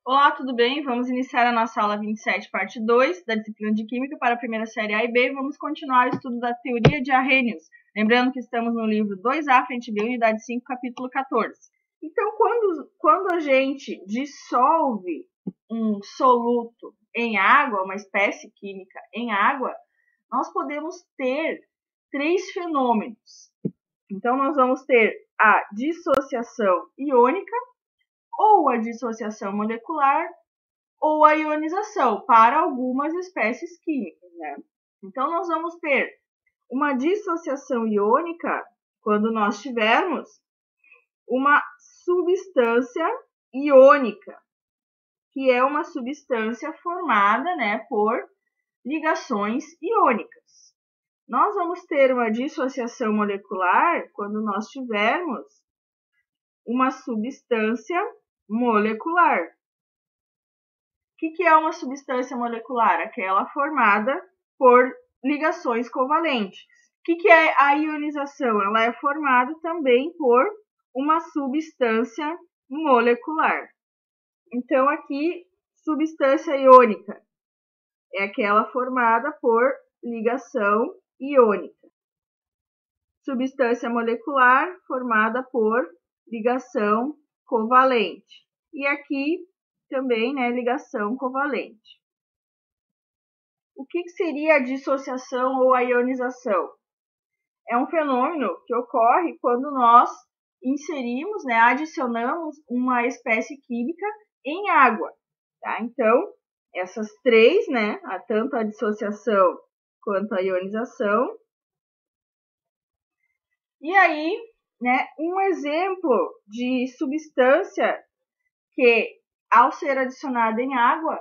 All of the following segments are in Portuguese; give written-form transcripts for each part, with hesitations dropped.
Olá, tudo bem? Vamos iniciar a nossa aula 27, parte 2 da disciplina de Química para a primeira série A e B. Vamos continuar o estudo da teoria de arrênios. Lembrando que estamos no livro 2A, frente B, unidade 5, capítulo 14. Então, quando a gente dissolve um soluto em água, uma espécie química em água, nós podemos ter três fenômenos. Então, nós vamos ter a dissociação iônica, ou a dissociação molecular, ou a ionização, para algumas espécies químicas, né? Então, nós vamos ter uma dissociação iônica quando nós tivermos uma substância iônica, que é uma substância formada, né, por ligações iônicas. Nós vamos ter uma dissociação molecular quando nós tivermos uma substância molecular. O que é uma substância molecular? Aquela formada por ligações covalentes. O que é a ionização? Ela é formada também por uma substância molecular. Então, aqui, substância iônica é aquela formada por ligação iônica. Substância molecular formada por ligação covalente. E aqui também, né, ligação covalente. O que seria a dissociação ou a ionização? É um fenômeno que ocorre quando nós inserimos, né, adicionamos uma espécie química em água. Tá? Então, essas três, né, tanto a dissociação quanto a ionização. E aí, né, um exemplo de substância que, ao ser adicionada em água,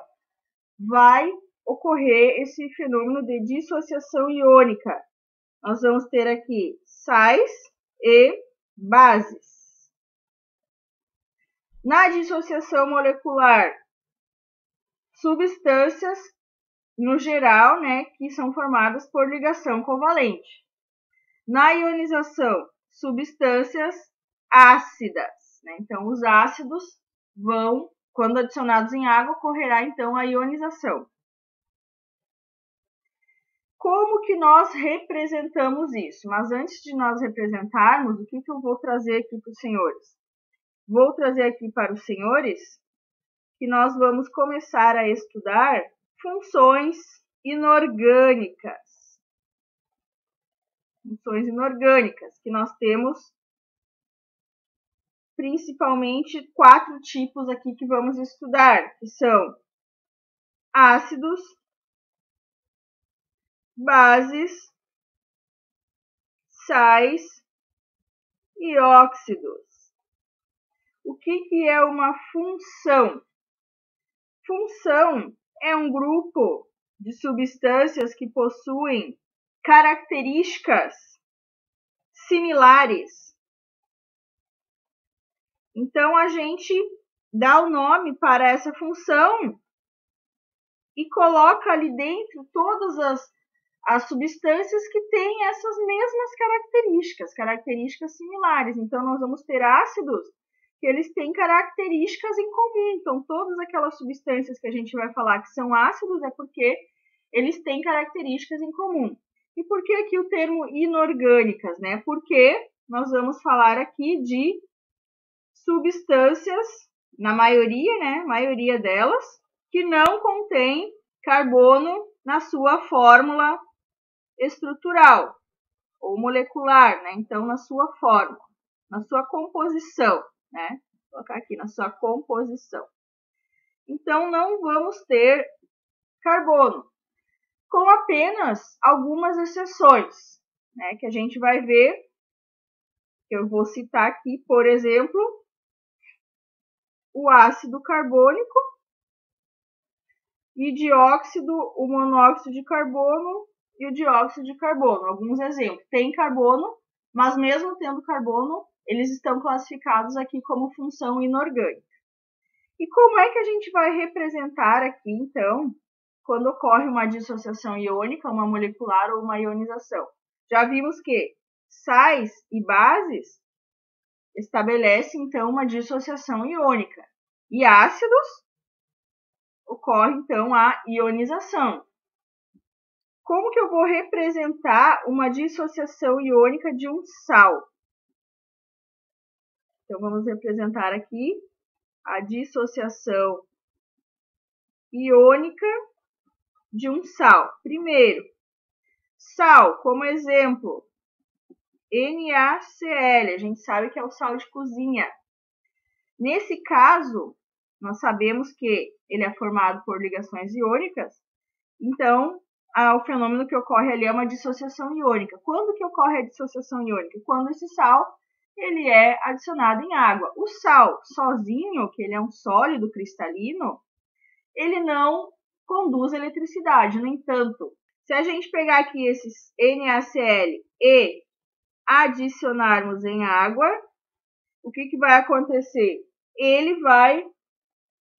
vai ocorrer esse fenômeno de dissociação iônica. Nós vamos ter aqui sais e bases. Na dissociação molecular, substâncias, no geral, né, que são formadas por ligação covalente. Na ionização, substâncias ácidas, né? Então, os ácidos vão, quando adicionados em água, ocorrerá então a ionização. Como que nós representamos isso? Mas antes de nós representarmos, o que eu vou trazer aqui para os senhores? Vou trazer aqui para os senhores que nós vamos começar a estudar funções inorgânicas. Funções inorgânicas, que nós temos principalmente 4 tipos aqui que vamos estudar, que são ácidos, bases, sais e óxidos. O que é uma função? Função é um grupo de substâncias que possuem características similares. Então, a gente dá o nome para essa função e coloca ali dentro todas as substâncias que têm essas mesmas características similares. Então, nós vamos ter ácidos que eles têm características em comum. Então, todas aquelas substâncias que a gente vai falar que são ácidos é porque eles têm características em comum. E por que aqui o termo inorgânicas, né? Porque nós vamos falar aqui de substâncias, na maioria, né? Maioria delas, que não contém carbono na sua fórmula estrutural ou molecular, né? Então, na sua fórmula, na sua composição, né? Vou colocar aqui na sua composição. Então, não vamos ter carbono, com apenas algumas exceções, né? Que a gente vai ver, que eu vou citar aqui, por exemplo, o ácido carbônico e dióxido, o monóxido de carbono e o dióxido de carbono. Alguns exemplos. Tem carbono, mas mesmo tendo carbono, eles estão classificados aqui como função inorgânica. E como é que a gente vai representar aqui, então, quando ocorre uma dissociação iônica, uma molecular ou uma ionização? Já vimos que sais e bases estabelecem, então, uma dissociação iônica. E ácidos ocorre então a ionização. Como que eu vou representar uma dissociação iônica de um sal? Então, vamos representar aqui a dissociação iônica de um sal. Primeiro, sal, como exemplo, NaCl, a gente sabe que é o sal de cozinha. Nesse caso, nós sabemos que ele é formado por ligações iônicas, então o fenômeno que ocorre ali é uma dissociação iônica. Quando que ocorre a dissociação iônica? Quando esse sal ele é adicionado em água. O sal sozinho, que ele é um sólido cristalino, ele não conduz eletricidade. No entanto, se a gente pegar aqui esses NaCl e adicionarmos em água, o que vai acontecer? Ele vai,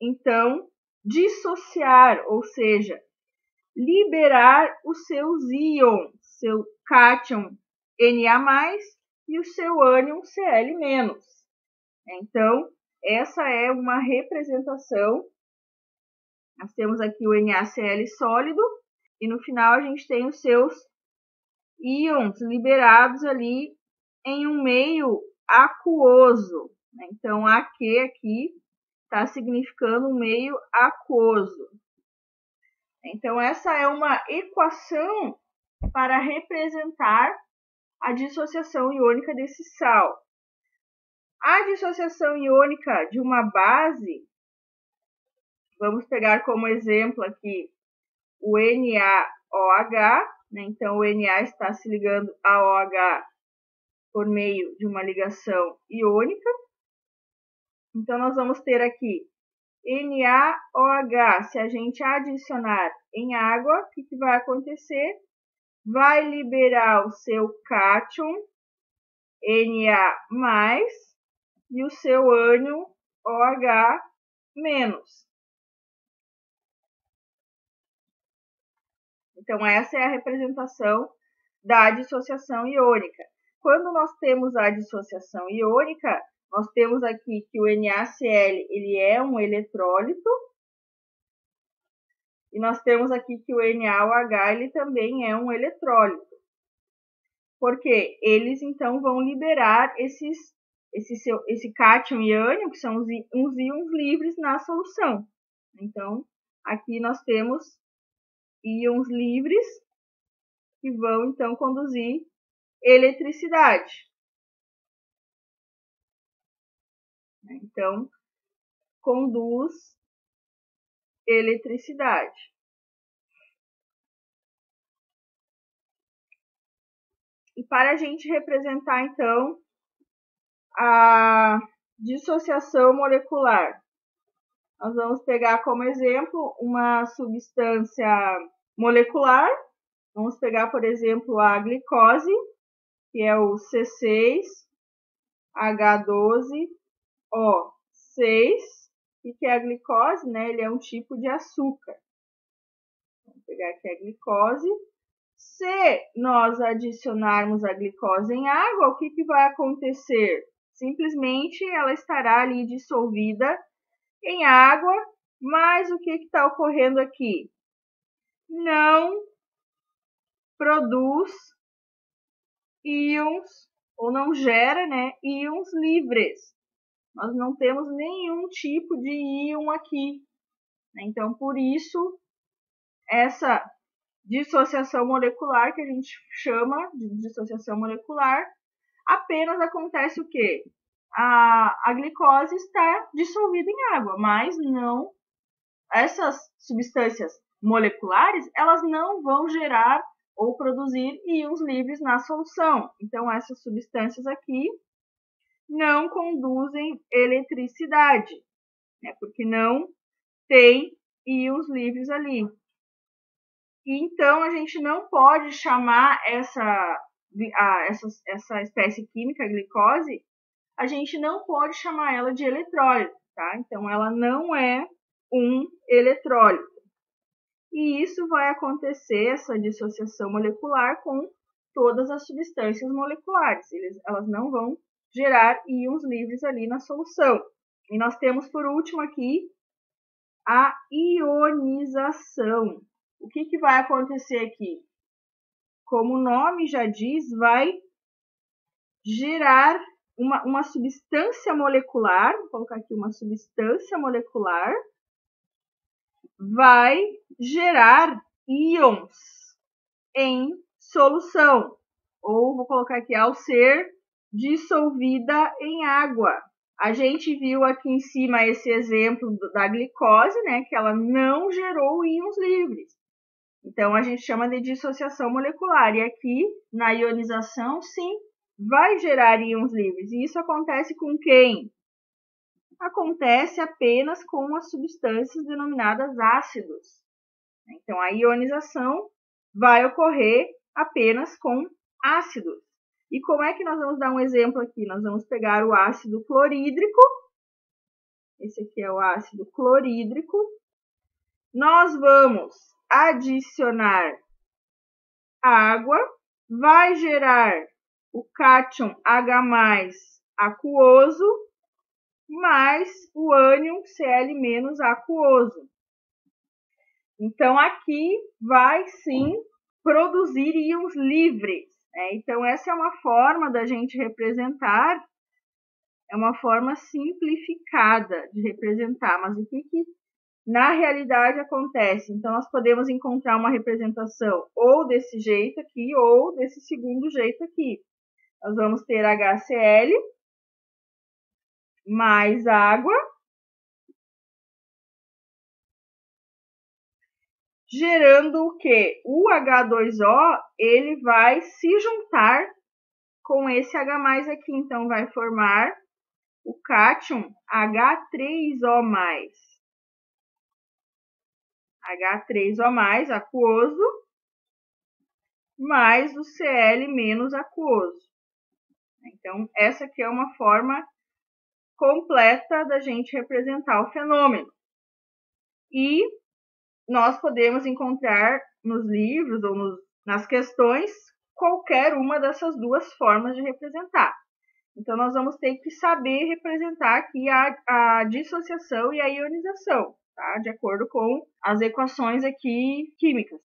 então, dissociar, ou seja, liberar os seus íons, seu cátion Na+, e o seu ânion Cl-. Então, essa é uma representação. Nós temos aqui o NaCl sólido, e no final a gente tem os seus íons liberados ali em um meio aquoso. Então, AQ aqui está significando um meio aquoso. Então, essa é uma equação para representar a dissociação iônica desse sal. A dissociação iônica de uma base, vamos pegar como exemplo aqui o NaOH, né? Então, o Na está se ligando a OH por meio de uma ligação iônica. Então, nós vamos ter aqui NaOH. Se a gente adicionar em água, o que vai acontecer? Vai liberar o seu cátion Na+, e o seu ânion OH-. Então, essa é a representação da dissociação iônica. Quando nós temos a dissociação iônica, nós temos aqui que o NaCl ele é um eletrólito, e nós temos aqui que o NaOH ele também é um eletrólito. Porque eles, então, vão liberar esse cátion e ânion, que são uns íons livres na solução. Então, aqui nós temos íons livres que vão, então, conduzir eletricidade. Então, conduz eletricidade. E para a gente representar, então, a dissociação molecular, nós vamos pegar como exemplo uma substância molecular. Vamos pegar, por exemplo, a glicose, que é o C6H12O6, e que é a glicose, né? Ele é um tipo de açúcar. Vamos pegar aqui a glicose. Se nós adicionarmos a glicose em água, o que vai acontecer? Simplesmente ela estará ali dissolvida em água, mas o que está ocorrendo aqui? Não produz íons, ou não gera, né, íons livres. Nós não temos nenhum tipo de íon aqui. Então, por isso, essa dissociação molecular, que a gente chama de dissociação molecular, apenas acontece o quê? A glicose está dissolvida em água, mas não, essas substâncias moleculares, elas não vão gerar ou produzir íons livres na solução. Então, essas substâncias aqui não conduzem eletricidade, né? Porque não tem íons livres ali. E então, a gente não pode chamar essa espécie química, a glicose, a gente não pode chamar ela de eletrólito, tá? Então, ela não é um eletrólito. E isso vai acontecer, essa dissociação molecular, com todas as substâncias moleculares. Elas não vão gerar íons livres ali na solução. E nós temos, por último, aqui, a ionização. O que vai acontecer aqui? Como o nome já diz, vai gerar uma substância molecular, vou colocar aqui uma substância molecular, vai gerar íons em solução, ou vou colocar aqui, ao ser dissolvida em água. A gente viu aqui em cima esse exemplo da glicose, né, que ela não gerou íons livres. Então, a gente chama de dissociação molecular. E aqui, na ionização, sim, vai gerar íons livres. E isso acontece com quem? Acontece apenas com as substâncias denominadas ácidos. Então, a ionização vai ocorrer apenas com ácidos. E como é que nós vamos dar um exemplo aqui? Nós vamos pegar o ácido clorídrico. Esse aqui é o ácido clorídrico. Nós vamos adicionar água, vai gerar o cátion H+ aquoso, mais o ânion Cl- aquoso. Então, aqui vai sim produzir íons livres. Então, essa é uma forma da gente representar, é uma forma simplificada de representar, mas o que na realidade acontece? Então, nós podemos encontrar uma representação ou desse jeito aqui, ou desse segundo jeito aqui. Nós vamos ter HCl mais água, gerando o quê? O H2O, ele vai se juntar com esse H+ aqui, então vai formar o cátion H3O+. H3O+, aquoso, mais o Cl- aquoso. Então, essa aqui é uma forma completa da gente representar o fenômeno. E nós podemos encontrar nos livros ou nas questões qualquer uma dessas duas formas de representar. Então, nós vamos ter que saber representar aqui a dissociação e a ionização, tá? De acordo com as equações aqui químicas.